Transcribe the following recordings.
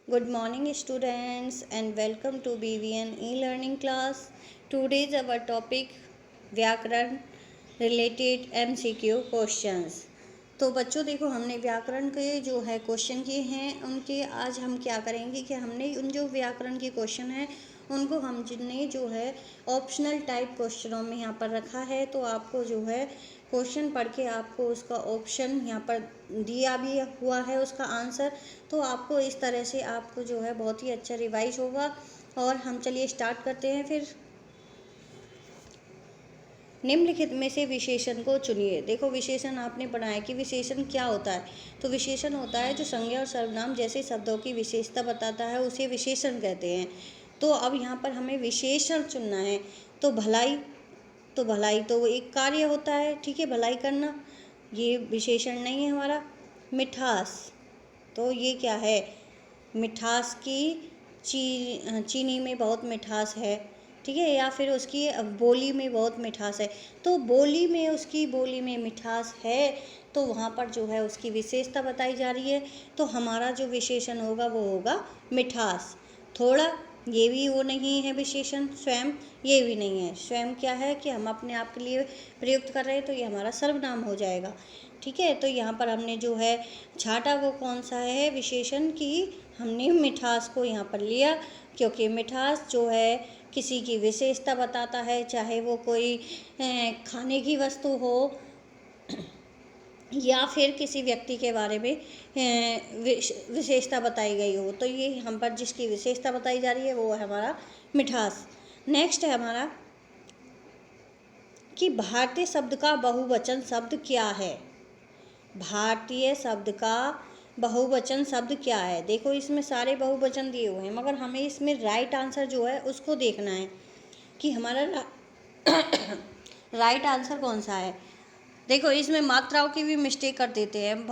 Good morning, students, and welcome to BVN e-learning class. Today's our topic व्याकरण related MCQ questions. तो बच्चों देखो, हमने व्याकरण के जो है क्वेश्चन किए हैं, उनके आज हम क्या करेंगे कि हमने उन जो व्याकरण के क्वेश्चन हैं उनको हम जिनने जो है ऑप्शनल टाइप क्वेश्चनों में यहाँ पर रखा है। तो आपको जो है क्वेश्चन पढ़ के आपको उसका ऑप्शन यहाँ पर दिया भी हुआ है, उसका आंसर। तो आपको इस तरह से आपको जो है बहुत ही अच्छा रिवाइज होगा। और हम चलिए स्टार्ट करते हैं फिर। निम्नलिखित में से विशेषण को चुनिए। देखो, विशेषण आपने पढ़ा है कि विशेषण क्या होता है। तो विशेषण होता है जो संज्ञा और सर्वनाम जैसे शब्दों की विशेषता बताता है, उसे विशेषण कहते हैं। तो अब यहाँ पर हमें विशेषण चुनना है। तो भलाई तो एक कार्य होता है, ठीक है, भलाई करना, ये विशेषण नहीं है हमारा। मिठास, तो ये क्या है, मिठास की चीनी में बहुत मिठास है, ठीक है, या फिर उसकी बोली में बहुत मिठास है। तो उसकी बोली में मिठास है, तो वहाँ पर जो है उसकी विशेषता बताई जा रही है। तो हमारा जो विशेषण होगा वो होगा मिठास। थोड़ा, ये भी वो नहीं है विशेषण। स्वयं, ये भी नहीं है। स्वयं क्या है कि हम अपने आप के लिए प्रयुक्त कर रहे हैं, तो ये हमारा सर्वनाम हो जाएगा, ठीक है। तो यहाँ पर हमने जो है छाटा वो कौन सा है विशेषण की, हमने मिठास को यहाँ पर लिया, क्योंकि मिठास जो है किसी की विशेषता बताता है, चाहे वो कोई खाने की वस्तु हो या फिर किसी व्यक्ति के बारे में विशेषता बताई गई हो। तो ये हम पर जिसकी विशेषता बताई जा रही है वो है हमारा मिठास। नेक्स्ट है हमारा कि भारतीय शब्द का बहुवचन शब्द क्या है। भारतीय शब्द का बहुवचन शब्द क्या है। देखो, इसमें सारे बहुवचन दिए हुए हैं, मगर हमें इसमें राइट आंसर जो है उसको देखना है कि हमारा राइट आंसर कौन सा है। देखो, इसमें मात्राओं की भी मिस्टेक कर देते हैं,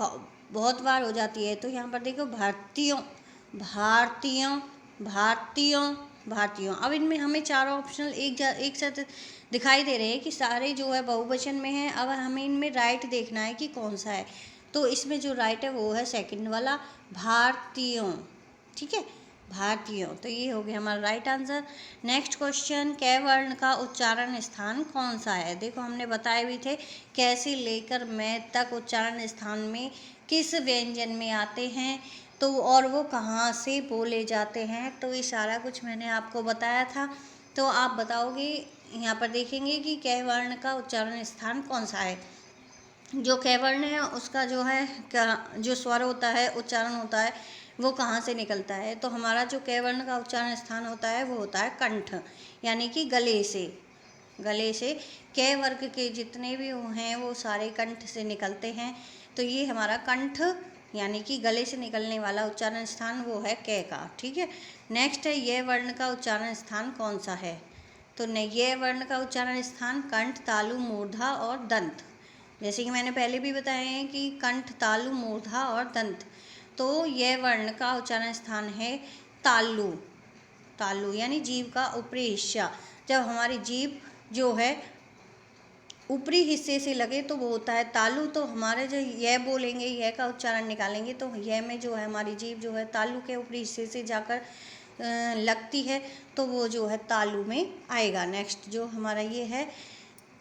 बहुत बार हो जाती है। तो यहाँ पर देखो, भारतीयों भारतीयों भारतीयों भारतीयों। अब इनमें हमें चारों ऑप्शनल एक साथ दिखाई दे रहे हैं कि सारे जो है बहुवचन में हैं। अब हमें इनमें राइट देखना है कि कौन सा है। तो इसमें जो राइट है वो है सेकंड वाला, भारतीयों, ठीक है, भारतीयों। तो ये हो गया हमारा राइट आंसर। नेक्स्ट क्वेश्चन, कै वर्ण का उच्चारण स्थान कौन सा है। देखो, हमने बताए भी थे कैसे लेकर मैं तक उच्चारण स्थान में किस व्यंजन में आते हैं, तो और वो कहाँ से बोले जाते हैं। तो ये सारा कुछ मैंने आपको बताया था। तो आप बताओगे, यहाँ पर देखेंगे कि कै वर्ण का उच्चारण स्थान कौन सा है। जो कै वर्ण है उसका जो है जो स्वर होता है, उच्चारण होता है, वो कहाँ से निकलता है। तो हमारा जो कै वर्ण का उच्चारण स्थान होता है वो होता है कंठ, यानी कि गले से। कै वर्ग के जितने भी हैं वो सारे कंठ से निकलते हैं। तो ये हमारा कंठ यानी कि गले से निकलने वाला उच्चारण स्थान वो है कै का, ठीक है। नेक्स्ट है ये वर्ण का उच्चारण स्थान कौन सा है। तो ये वर्ण का उच्चारण स्थान कंठ, तालु, मूर्धा और दंत। जैसे कि मैंने पहले भी बताया है कि कंठ, तालु, मूर्धा और दंत। तो यह वर्ण का उच्चारण स्थान है तालु। तालु यानी जीभ का ऊपरी हिस्सा। जब हमारी जीभ जो है ऊपरी हिस्से से लगे तो वो होता है तालु। तो हमारे जो यह बोलेंगे, यह का उच्चारण निकालेंगे, तो यह में जो है हमारी जीभ जो है तालु के ऊपरी हिस्से से जाकर लगती है, तो वो जो है तालु में आएगा। नेक्स्ट जो हमारा ये है,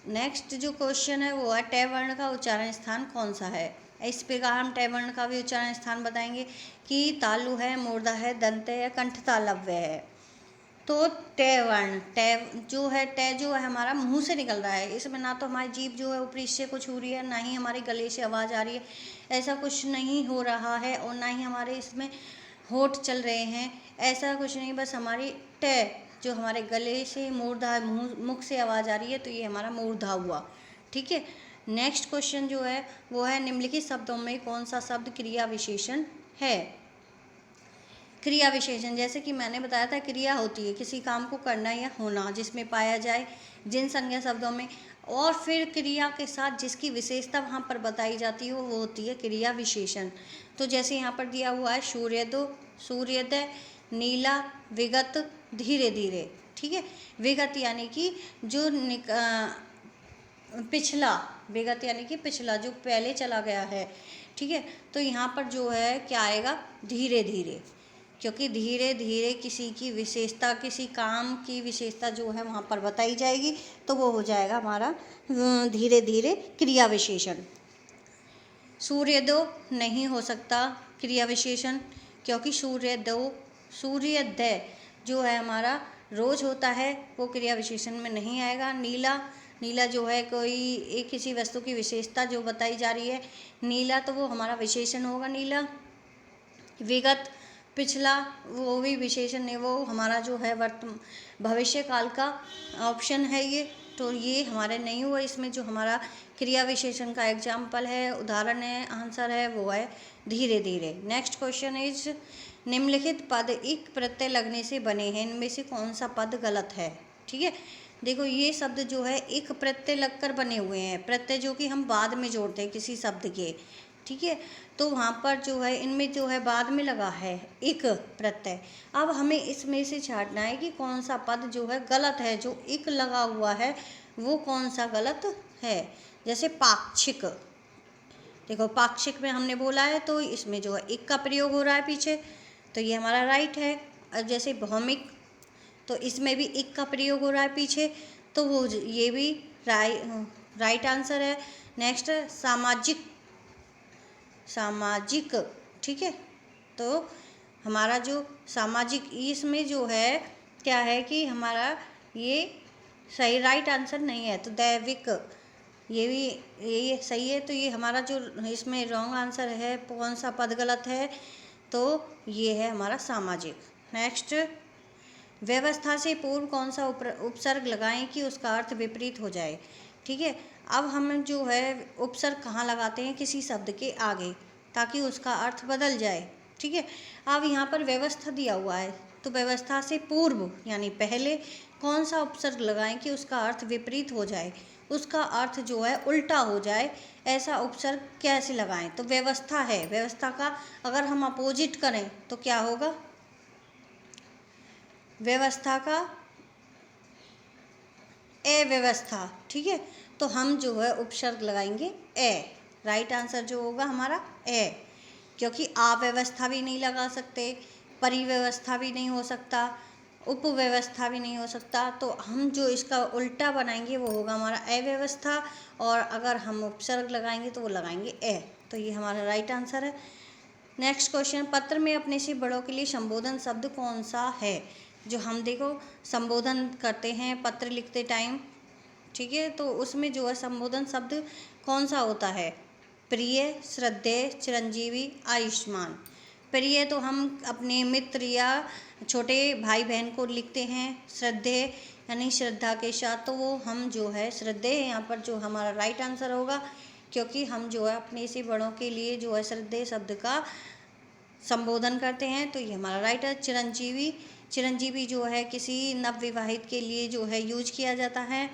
नेक्स्ट जो क्वेश्चन है वो है टै वर्ण का उच्चारण स्थान कौन सा है। इस प्रकार हम टै वर्ण का भी उच्चारण स्थान बताएंगे कि तालु है, मूर्धा है, दंत है, कंठ तालव्य है। तो टै वर्ण, टै जो है हमारा मुंह से निकल रहा है। इसमें ना तो हमारी जीभ जो है ऊपरी हिस्से को छू रही है, ना ही हमारे गले से आवाज़ आ रही है, ऐसा कुछ नहीं हो रहा है। और ना ही हमारे इसमें होठ चल रहे हैं, ऐसा कुछ नहीं। बस हमारी टै जो हमारे गले से मूर्धा, मुख से आवाज़ आ रही है, तो ये हमारा मूर्धा हुआ, ठीक है। नेक्स्ट क्वेश्चन जो है वो है निम्नलिखित शब्दों में कौन सा शब्द क्रिया विशेषण है। क्रिया विशेषण, जैसे कि मैंने बताया था, क्रिया होती है किसी काम को करना या होना जिसमें पाया जाए जिन संज्ञा शब्दों में, और फिर क्रिया के साथ जिसकी विशेषता वहाँ पर बताई जाती हो वो होती है क्रिया विशेषण। तो जैसे यहाँ पर दिया हुआ है सूर्योदय, नीला, विगत, धीरे धीरे, ठीक है। विगत यानी कि जो पिछला, विगत यानी कि पिछला जो पहले चला गया है, ठीक है। तो यहाँ पर जो है क्या आएगा, धीरे धीरे। क्योंकि धीरे धीरे किसी की विशेषता, किसी काम की विशेषता जो है वहाँ पर बताई जाएगी, तो वो हो जाएगा हमारा धीरे धीरे क्रिया विशेषण। सूर्योदय नहीं हो सकता क्रिया विशेषण, क्योंकि सूर्योदय जो है हमारा रोज होता है, वो क्रिया विशेषण में नहीं आएगा। नीला जो है कोई एक किसी वस्तु की विशेषता जो बताई जा रही है, नीला, तो वो हमारा विशेषण होगा नीला। विगत, पिछला, वो भी विशेषण है, वो हमारा जो है भविष्य काल का ऑप्शन है ये, तो ये हमारे नहीं हुआ। इसमें जो हमारा क्रिया विशेषण का एग्जाम्पल है, उदाहरण है, आंसर है, वो है धीरे धीरे। नेक्स्ट क्वेश्चन इज, निम्नलिखित पद एक प्रत्यय लगने से बने हैं, इनमें से कौन सा पद गलत है? ठीक है, देखो ये शब्द जो है एक प्रत्यय लगकर बने हुए हैं, प्रत्यय जो कि हम बाद में जोड़ते हैं किसी शब्द के, ठीक है, तो वहाँ पर जो है इनमें जो है बाद में लगा है एक प्रत्यय। अब हमें इसमें से छांटना है कि कौन सा पद जो है गलत है, जो एक लगा हुआ है वो कौन सा गलत है। जैसे पाक्षिक, देखो पाक्षिक में हमने बोला है तो इसमें जो है एक का प्रयोग हो रहा है पीछे, तो ये हमारा राइट है। और जैसे भौमिक, तो इसमें भी एक का प्रयोग हो रहा है पीछे, तो वो ये भी राइट आंसर है। नेक्स्ट सामाजिक, ठीक है, तो हमारा जो सामाजिक, इसमें जो है क्या है कि हमारा ये सही राइट आंसर नहीं है, तो दैविक ये भी ये सही है, तो ये हमारा जो इसमें रॉन्ग आंसर है, कौन सा पद गलत है, तो ये है हमारा सामाजिक। नेक्स्ट, व्यवस्था से पूर्व कौन सा उपसर्ग लगाएं कि उसका अर्थ विपरीत हो जाए। ठीक है, अब हम जो है उपसर्ग कहाँ लगाते हैं, किसी शब्द के आगे, ताकि उसका अर्थ बदल जाए। ठीक है, अब यहाँ पर व्यवस्था दिया हुआ है, तो व्यवस्था से पूर्व यानी पहले कौन सा उपसर्ग लगाएं कि उसका अर्थ विपरीत हो जाए, उसका अर्थ जो है उल्टा हो जाए, ऐसा उपसर्ग कैसे लगाएं। तो व्यवस्था है, व्यवस्था का अगर हम अपोजिट करें तो क्या होगा, व्यवस्था का अव्यवस्था। ठीक है, तो हम जो है उपसर्ग लगाएंगे ए, राइट आंसर जो होगा हमारा ए, क्योंकि अव्यवस्था भी नहीं लगा सकते, परिव्यवस्था भी नहीं हो सकता, उपव्यवस्था भी नहीं हो सकता, तो हम जो इसका उल्टा बनाएंगे वो होगा हमारा अव्यवस्था, और अगर हम उपसर्ग लगाएंगे तो वो लगाएंगे ए, तो ये हमारा राइट आंसर है। नेक्स्ट क्वेश्चन, पत्र में अपने से बड़ों के लिए संबोधन शब्द कौन सा है? जो हम देखो संबोधन करते हैं पत्र लिखते टाइम, ठीक है, तो उसमें जो है संबोधन शब्द कौन सा होता है? प्रिय, श्रद्धेय, चिरंजीवी, आयुष्मान। प्रिय तो हम अपने मित्र या छोटे भाई बहन को लिखते हैं, श्रद्धेय यानी श्रद्धा के साथ, तो वो हम जो है श्रद्धेय, यहाँ पर जो हमारा राइट आंसर होगा, क्योंकि हम जो है अपने से बड़ों के लिए जो है श्रद्धेय शब्द का संबोधन करते हैं, तो ये हमारा राइट है। चिरंजीवी, चिरंजीवी जो है किसी नवविवाहित के लिए जो है यूज किया जाता है।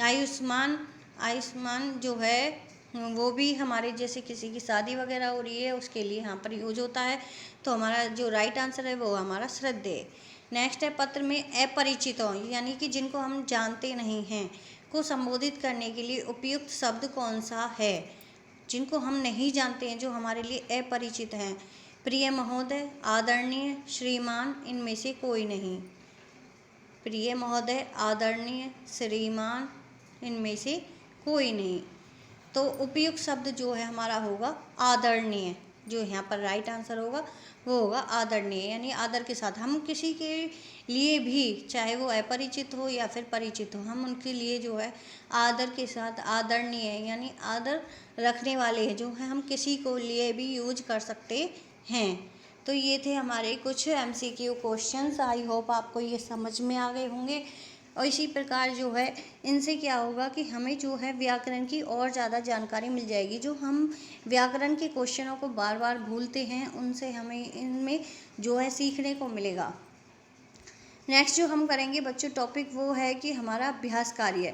आयुष्मान, आयुष्मान जो है वो भी हमारे जैसे किसी की शादी वगैरह हो रही है उसके लिए यहाँ पर यूज होता है, तो हमारा जो राइट आंसर है वो हमारा श्रद्धेय। नेक्स्ट है, पत्र में अपरिचितों यानी कि जिनको हम जानते नहीं हैं को संबोधित करने के लिए उपयुक्त शब्द कौन सा है? जिनको हम नहीं जानते हैं, जो हमारे लिए अपरिचित हैं। प्रिय महोदय, आदरणीय, श्रीमान, इनमें से कोई नहीं। प्रिय महोदय, आदरणीय, श्रीमान, इनमें से कोई नहीं, तो उपयुक्त शब्द जो है हमारा होगा आदरणीय, जो यहाँ पर राइट आंसर होगा वो होगा आदरणीय, यानी आदर के साथ हम किसी के लिए भी, चाहे वो अपरिचित हो या फिर परिचित हो, हम उनके लिए जो है आदर के साथ, आदरणीय यानी आदर रखने वाले जो है, हम किसी को लिए भी यूज कर सकते हैं। तो ये थे हमारे कुछ MCQ क्वेश्चंस, आई होप आपको ये समझ में आ गए होंगे। और इसी प्रकार जो है इनसे क्या होगा कि हमें जो है व्याकरण की और ज़्यादा जानकारी मिल जाएगी। जो हम व्याकरण के क्वेश्चनों को बार बार भूलते हैं, उनसे हमें इनमें जो है सीखने को मिलेगा। नेक्स्ट जो हम करेंगे बच्चों टॉपिक वो है कि हमारा अभ्यास कार्य,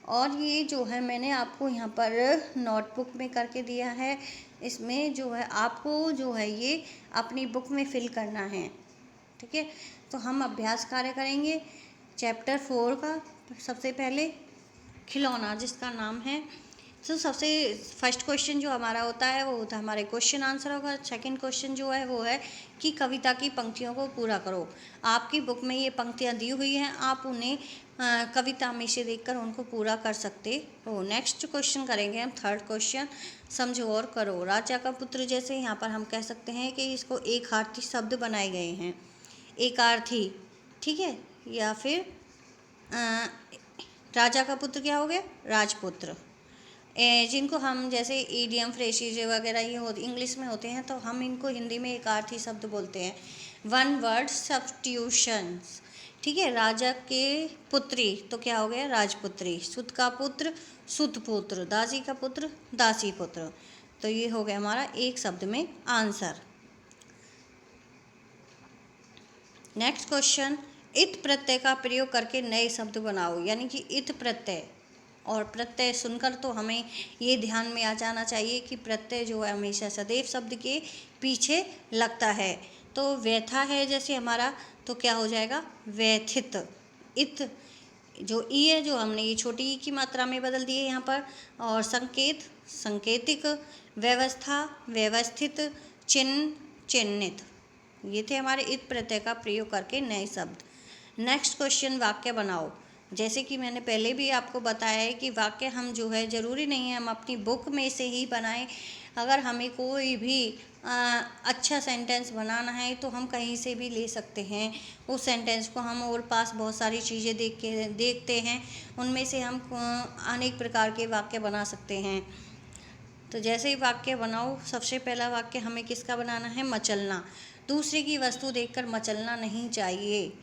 और ये जो है मैंने आपको यहाँ पर नोटबुक में करके दिया है, इसमें जो है आपको जो है ये अपनी बुक में फिल करना है। ठीक है, तो हम अभ्यास कार्य करेंगे चैप्टर 4 का। सबसे पहले खिलौना, जिसका नाम है, तो सबसे फर्स्ट क्वेश्चन जो हमारा होता है वो होता है हमारे क्वेश्चन आंसर होगा। सेकंड क्वेश्चन जो है वो है कि कविता की पंक्तियों को पूरा करो। आपकी बुक में ये पंक्तियाँ दी हुई हैं, आप उन्हें कविता में से देखकर उनको पूरा कर सकते हो। नेक्स्ट क्वेश्चन करेंगे हम थर्ड क्वेश्चन, समझो और करो। राजा का पुत्र, जैसे यहाँ पर हम कह सकते हैं कि इसको एक अर्थी शब्द बनाए गए हैं, एक अर्थी, ठीक है। या फिर अ, राजा का पुत्र क्या हो गया, राजपुत्र। जिनको हम जैसे ईडियम फ्रेजेस वगैरह ये हो इंग्लिश में होते हैं, तो हम इनको हिंदी में एक अर्थी शब्द बोलते हैं, वन वर्ड सब्स्टिट्यूशंस, ठीक है। राजा के पुत्री तो क्या हो गया, राजपुत्री। सुत का पुत्र, सुतपुत्र। दासी का पुत्र, दासी पुत्र। तो ये हो गया हमारा एक शब्द में आंसर। नेक्स्ट क्वेश्चन, इत प्रत्यय का प्रयोग करके नए शब्द बनाओ। यानी कि इत प्रत्यय और प्रत्यय सुनकर तो हमें ये ध्यान में आ जाना चाहिए कि प्रत्यय जो है हमेशा सदैव शब्द के पीछे लगता है। तो व्यथा है जैसे हमारा, तो क्या हो जाएगा, व्यथित। इत जो ई है, जो हमने ये छोटी ई की मात्रा में बदल दी है यहाँ पर। और संकेत, संकेतिक। व्यवस्था, व्यवस्थित। चिन्ह, चिन्हित। ये थे हमारे इत प्रत्यय का प्रयोग करके नए शब्द। नेक्स्ट क्वेश्चन, वाक्य बनाओ। जैसे कि मैंने पहले भी आपको बताया है कि वाक्य हम जो है ज़रूरी नहीं है हम अपनी बुक में से ही बनाएं। अगर हमें कोई भी अच्छा सेंटेंस बनाना है तो हम कहीं से भी ले सकते हैं उस सेंटेंस को। हम और पास बहुत सारी चीज़ें देखते हैं, उनमें से हम अनेक प्रकार के वाक्य बना सकते हैं। तो जैसे ही वाक्य बनाओ, सबसे पहला वाक्य हमें किसका बनाना है, मचलना। दूसरे की वस्तु देखकर मचलना नहीं चाहिए,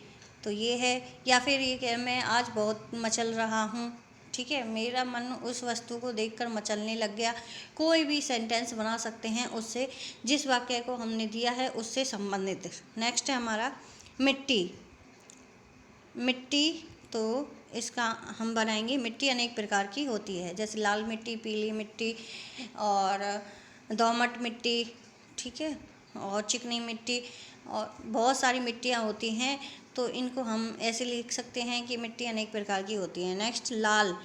तो ये है। या फिर ये कि मैं आज बहुत मचल रहा हूँ, ठीक है, मेरा मन उस वस्तु को देखकर मचलने लग गया। कोई भी सेंटेंस बना सकते हैं उससे, जिस वाक्य को हमने दिया है उससे संबंधित। नेक्स्ट है हमारा मिट्टी। मिट्टी, तो इसका हम बनाएंगे, मिट्टी अनेक प्रकार की होती है, जैसे लाल मिट्टी, पीली मिट्टी और दोमट मिट्टी, ठीक है, और चिकनी मिट्टी, और बहुत सारी मिट्टियाँ होती हैं। तो इनको हम ऐसे लिख सकते हैं कि मिट्टी अनेक प्रकार की होती है। नेक्स्ट, लाल।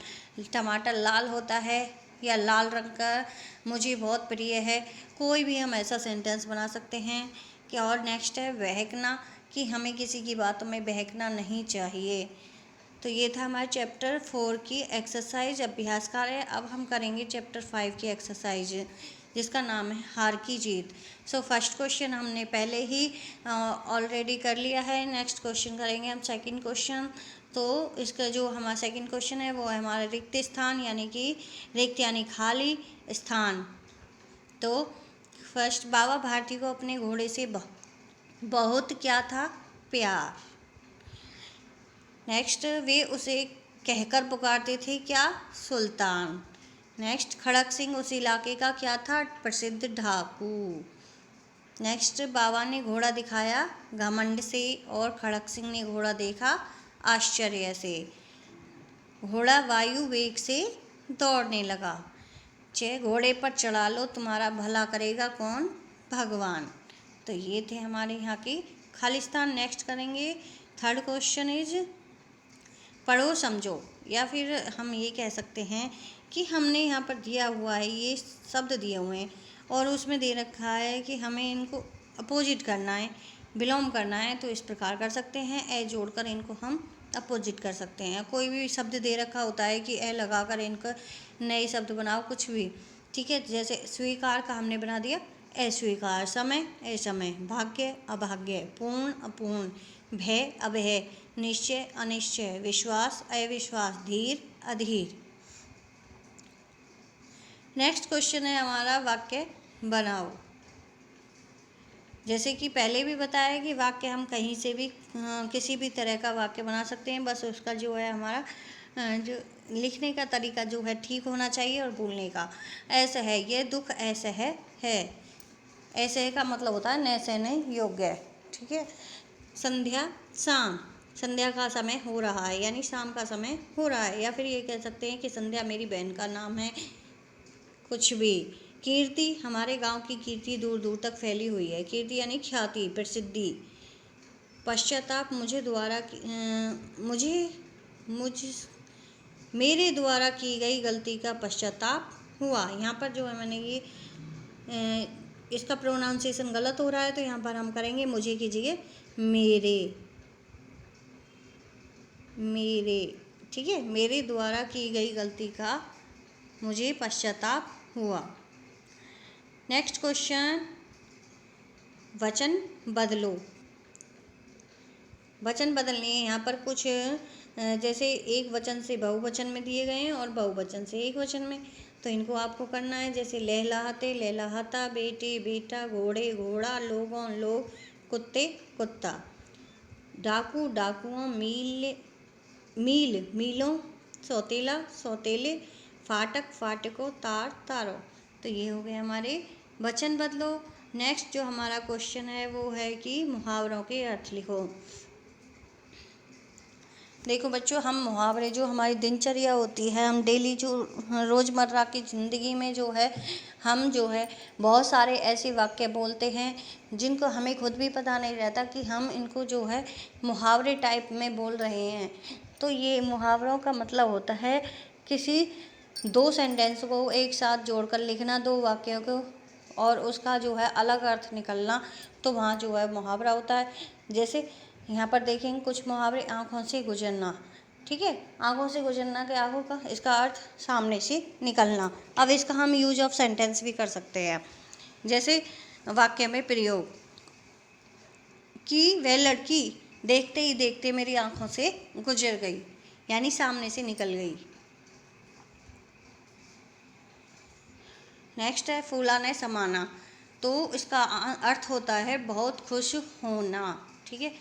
टमाटर लाल होता है या लाल रंग का मुझे बहुत प्रिय है, कोई भी हम ऐसा सेंटेंस बना सकते हैं कि। और नेक्स्ट है बहकना, कि हमें किसी की बातों में बहकना नहीं चाहिए। तो ये था हमारे चैप्टर 4 की एक्सरसाइज, अभ्यास कार्य। अब हम करेंगे चैप्टर 5 की एक्सरसाइज, जिसका नाम है हार की जीत। सो फर्स्ट क्वेश्चन हमने पहले ही ऑलरेडी कर लिया है। नेक्स्ट क्वेश्चन करेंगे हम सेकंड क्वेश्चन। तो इसका जो हमारा सेकंड क्वेश्चन है वो है हमारा रिक्त स्थान, यानी कि रिक्त यानी खाली स्थान। तो फर्स्ट, बाबा भारती को अपने घोड़े से बहुत क्या था, प्यार। नेक्स्ट, वे उसे कहकर पुकारते थे क्या, सुल्तान। नेक्स्ट, खड़क सिंह उस इलाके का क्या था, प्रसिद्ध डाकू। नेक्स्ट, बाबा ने घोड़ा दिखाया घमंड से और खड़क सिंह ने घोड़ा देखा आश्चर्य से। घोड़ा वायु वेग से दौड़ने लगा। घोड़े पर चढ़ा लो तुम्हारा भला करेगा कौन, भगवान। तो ये थे हमारे यहाँ की खालिस्तान। नेक्स्ट करेंगे थर्ड क्वेश्चन इज पढ़ो समझो, या फिर हम ये कह सकते हैं कि हमने यहाँ पर दिया हुआ है, ये शब्द दिए हुए हैं और उसमें दे रखा है कि हमें इनको अपोजिट करना है, विलोम करना है। तो इस प्रकार कर सकते हैं, ए जोड़कर इनको हम अपोजिट कर सकते हैं। कोई भी शब्द दे रखा होता है कि ए लगाकर इनका नए शब्द बनाओ, कुछ भी, ठीक है। जैसे स्वीकार का हमने बना दिया अस्वीकार, समय असमय, भाग्य अभाग्य, पूर्ण अपूर्ण, भय अभय, निश्चय अनिश्चय, विश्वास अविश्वास, धीर अधीर। नेक्स्ट क्वेश्चन है हमारा वाक्य बनाओ। जैसे कि पहले भी बताया कि वाक्य हम कहीं से भी किसी भी तरह का वाक्य बना सकते हैं, बस उसका जो है हमारा जो लिखने का तरीका जो है ठीक होना चाहिए और बोलने का। ऐसा है ये दुख, ऐसा है। ऐसे है का मतलब होता है न सहने योग्य, ठीक है। संध्या, शाम, संध्या का समय हो रहा है, यानी शाम का समय हो रहा है। या फिर ये कह सकते हैं कि संध्या मेरी बहन का नाम है, कुछ भी। कीर्ति, हमारे गांव की कीर्ति दूर दूर तक फैली हुई है, कीर्ति यानी ख्याति, प्रसिद्धि। पश्चाताप, मुझे मेरे द्वारा की गई गलती का पश्चाताप हुआ। यहाँ पर जो है मैंने ये इसका प्रोनाउंसिएशन गलत हो रहा है, तो यहाँ पर हम करेंगे मुझे की जगह मेरे, मेरे। ठीक है, मेरे द्वारा की गई गलती का मुझे पश्चाताप हुआ। नेक्स्ट क्वेश्चन, वचन बदलो। वचन बदलने हैं यहाँ पर कुछ जैसे एक वचन से बहुवचन में दिए गए हैं और बहुवचन से एक वचन में, तो इनको आपको करना है। जैसे लहलहाते लहलहाता, बेटे बेटा, घोड़े घोड़ा, लोगों लोग, कुत्ते कुत्ता। डाकू डाकुओं, मील मील मीलों, सौतेला सौतेले, फाटक फाटकों, तार तारों। तो ये हो गए हमारे वचन बदलो। नेक्स्ट जो हमारा क्वेश्चन है वो है कि मुहावरों के अर्थ लिखो। देखो बच्चों, हम मुहावरे जो हमारी दिनचर्या होती है, हम डेली जो रोज़मर्रा की ज़िंदगी में जो है हम जो है बहुत सारे ऐसे वाक्य बोलते हैं जिनको हमें खुद भी पता नहीं रहता कि हम इनको जो है मुहावरे टाइप में बोल रहे हैं। तो ये मुहावरों का मतलब होता है किसी दो सेंटेंस को एक साथ जोड़कर लिखना, दो वाक्यों को, और उसका जो है अलग अर्थ निकलना, तो वहाँ जो है मुहावरा होता है। जैसे यहाँ पर देखेंगे कुछ मुहावरे, आँखों से गुजरना। ठीक है, आँखों से गुजरना के आँखों का इसका अर्थ सामने से निकलना। अब इसका हम यूज ऑफ सेंटेंस भी कर सकते हैं। जैसे वाक्य में प्रयोग कि वह लड़की देखते ही देखते मेरी आँखों से गुजर गई, यानी सामने से निकल गई। नेक्स्ट है फूला ने समाना। तो इसका अर्थ होता है बहुत खुश होना। ठीक है,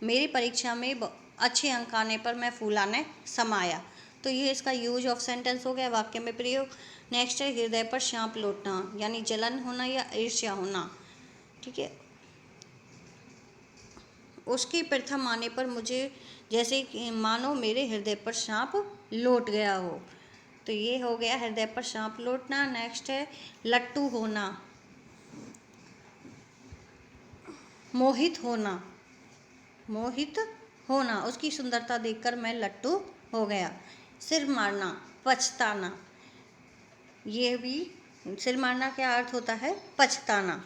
मेरी परीक्षा में अच्छे अंक आने पर मैं फूला ने समाया। तो ये इसका यूज ऑफ सेंटेंस हो गया, वाक्य में प्रयोग। नेक्स्ट है हृदय पर शांप लौटना, यानी जलन होना या ईर्ष्या होना। ठीक है, उसकी प्रथम आने पर मुझे जैसे कि मानो मेरे हृदय पर सांप लौट गया हो। तो ये हो गया हृदय पर सांप लौटना। नेक्स्ट है लट्टू होना, मोहित होना, मोहित होना, उसकी सुंदरता देखकर मैं लट्टू हो गया। सिर मारना, पछताना, ये भी सिर मारना क्या अर्थ होता है, पछताना।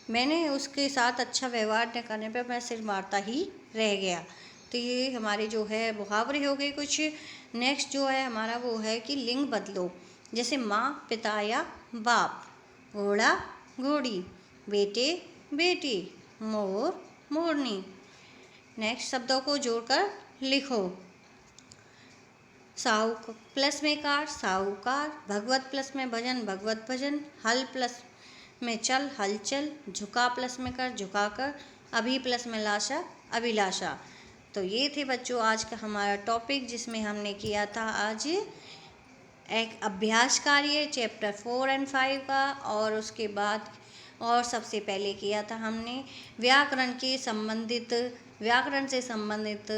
मैंने उसके साथ अच्छा व्यवहार न करने पर मैं सिर मारता ही रह गया। तो ये हमारे जो है मुहावरे हो गए कुछ। नेक्स्ट जो है हमारा वो है कि लिंग बदलो। जैसे माँ पिता या बाप, घोड़ा घोड़ी, बेटे बेटी, मोर मोरनी। नेक्स्ट शब्दों को जोड़कर लिखो। साहू प्लस में कार, साहूकार, भगवत प्लस में भजन, भगवत भजन, हल प्लस में चल, हलचल, झुका प्लस में कर, झुकाकर, अभी प्लस में लाशा, अभिलाषा। तो ये थे बच्चों आज का हमारा टॉपिक, जिसमें हमने किया था आज एक अभ्यास कार्य चैप्टर 4 और 5 का, और उसके बाद और सबसे पहले किया था हमने व्याकरण से संबंधित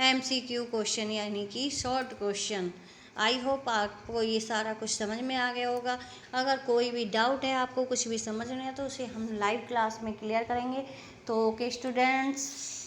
MCQ क्वेश्चन, यानी कि शॉर्ट क्वेश्चन। आई होप आपको ये सारा कुछ समझ में आ गया होगा। अगर कोई भी डाउट है, आपको कुछ भी समझ नहीं है, तो उसे हम लाइव क्लास में क्लियर करेंगे। तो ओके स्टूडेंट्स।